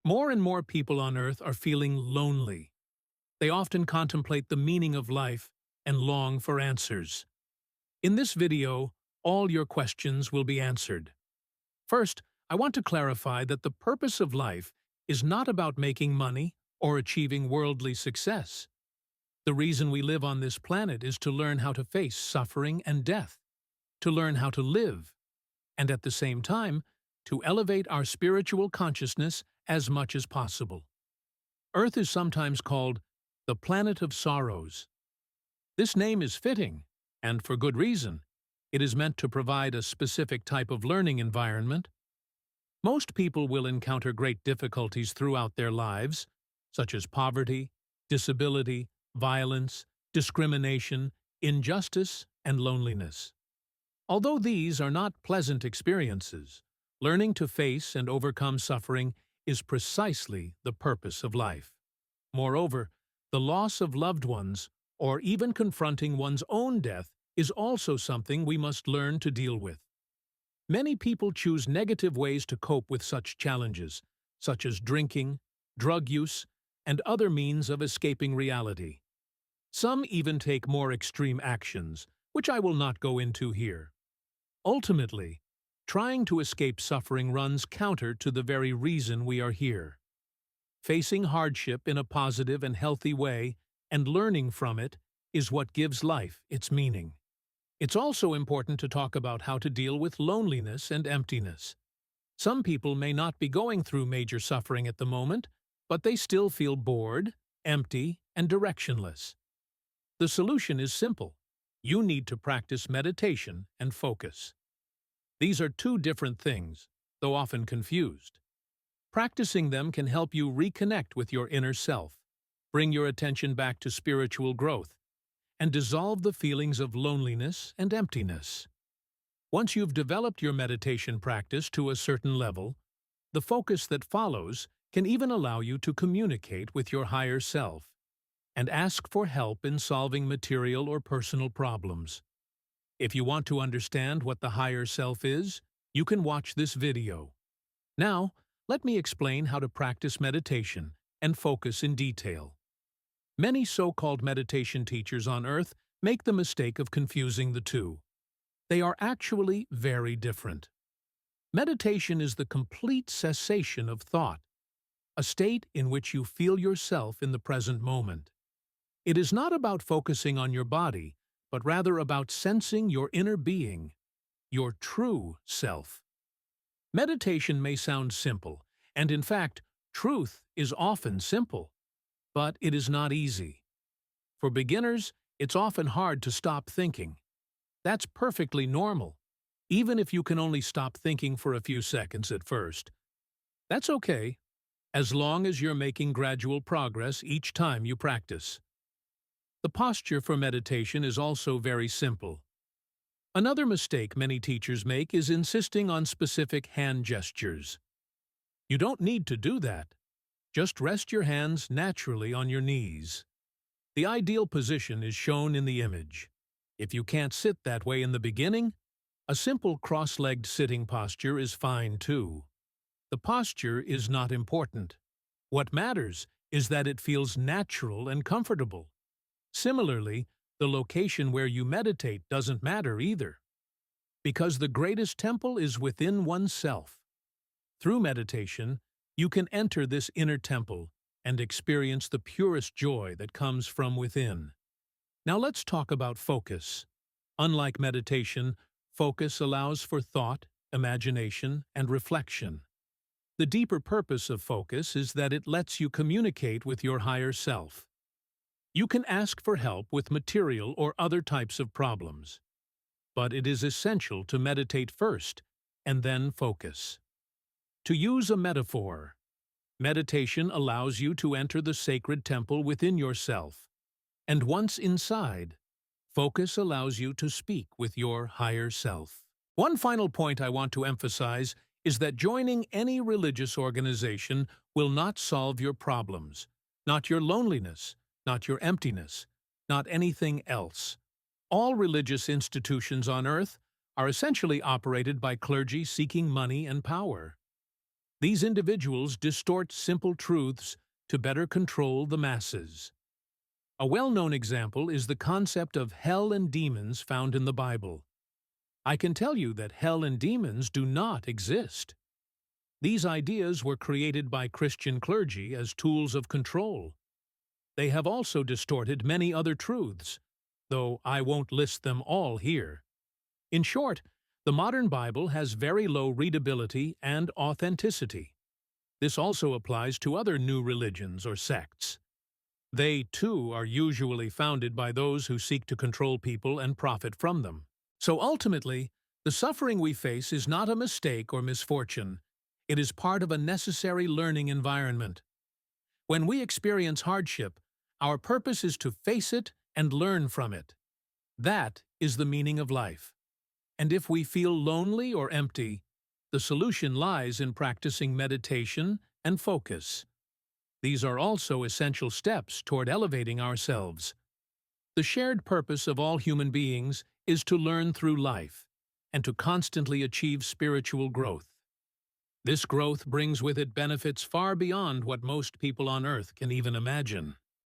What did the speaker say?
More and more people on Earth are feeling lonely. They often contemplate the meaning of life and long for answers. In this video, all your questions will be answered. First, I want to clarify that the purpose of life is not about making money or achieving worldly success. The reason we live on this planet is to learn how to face suffering and death, to learn how to live, and at the same time, to elevate our spiritual consciousness as much as possible. Earth is sometimes called the planet of sorrows. This name is fitting, and for good reason. It is meant to provide a specific type of learning environment. Most people will encounter great difficulties throughout their lives, such as poverty, disability, violence, discrimination, injustice, and loneliness. Although these are not pleasant experiences, learning to face and overcome suffering is precisely the purpose of life. Moreover, the loss of loved ones, or even confronting one's own death, is also something we must learn to deal with. Many people choose negative ways to cope with such challenges, such as drinking, drug use, and other means of escaping reality. Some even take more extreme actions, which I will not go into here. Ultimately, trying to escape suffering runs counter to the very reason we are here. Facing hardship in a positive and healthy way and learning from it is what gives life its meaning. It's also important to talk about how to deal with loneliness and emptiness. Some people may not be going through major suffering at the moment, but they still feel bored, empty, and directionless. The solution is simple. You need to practice meditation and focus. These are two different things, though often confused. Practicing them can help you reconnect with your inner self, bring your attention back to spiritual growth, and dissolve the feelings of loneliness and emptiness. Once you've developed your meditation practice to a certain level, the focus that follows can even allow you to communicate with your higher self and ask for help in solving material or personal problems. If you want to understand what the higher self is, you can watch this video. Now, let me explain how to practice meditation and focus in detail. Many so-called meditation teachers on Earth make the mistake of confusing the two. They are actually very different. Meditation is the complete cessation of thought, a state in which you feel yourself in the present moment. It is not about focusing on your body, but rather about sensing your inner being, your true self. Meditation may sound simple, and in fact, truth is often simple, but it is not easy. For beginners, it's often hard to stop thinking. That's perfectly normal, even if you can only stop thinking for a few seconds at first. That's okay, as long as you're making gradual progress each time you practice. The posture for meditation is also very simple. Another mistake many teachers make is insisting on specific hand gestures. You don't need to do that. Just rest your hands naturally on your knees. The ideal position is shown in the image. If you can't sit that way in the beginning, a simple cross-legged sitting posture is fine too. The posture is not important. What matters is that it feels natural and comfortable. Similarly, the location where you meditate doesn't matter either, because the greatest temple is within oneself. Through meditation, you can enter this inner temple and experience the purest joy that comes from within. Now let's talk about focus. Unlike meditation, focus allows for thought, imagination, and reflection. The deeper purpose of focus is that it lets you communicate with your higher self. You can ask for help with material or other types of problems. But it is essential to meditate first and then focus. To use a metaphor, meditation allows you to enter the sacred temple within yourself. And once inside, focus allows you to speak with your higher self. One final point I want to emphasize is that joining any religious organization will not solve your problems, not your loneliness, not your emptiness, not anything else. All religious institutions on Earth are essentially operated by clergy seeking money and power. These individuals distort simple truths to better control the masses. A well-known example is the concept of hell and demons found in the Bible. I can tell you that hell and demons do not exist. These ideas were created by Christian clergy as tools of control. They have also distorted many other truths, though I won't list them all here. In short, the modern Bible has very low readability and authenticity. This also applies to other new religions or sects. They, too, are usually founded by those who seek to control people and profit from them. So ultimately, the suffering we face is not a mistake or misfortune. It is part of a necessary learning environment. When we experience hardship, our purpose is to face it and learn from it. That is the meaning of life. And if we feel lonely or empty, the solution lies in practicing meditation and focus. These are also essential steps toward elevating ourselves. The shared purpose of all human beings is to learn through life and to constantly achieve spiritual growth. This growth brings with it benefits far beyond what most people on earth can even imagine.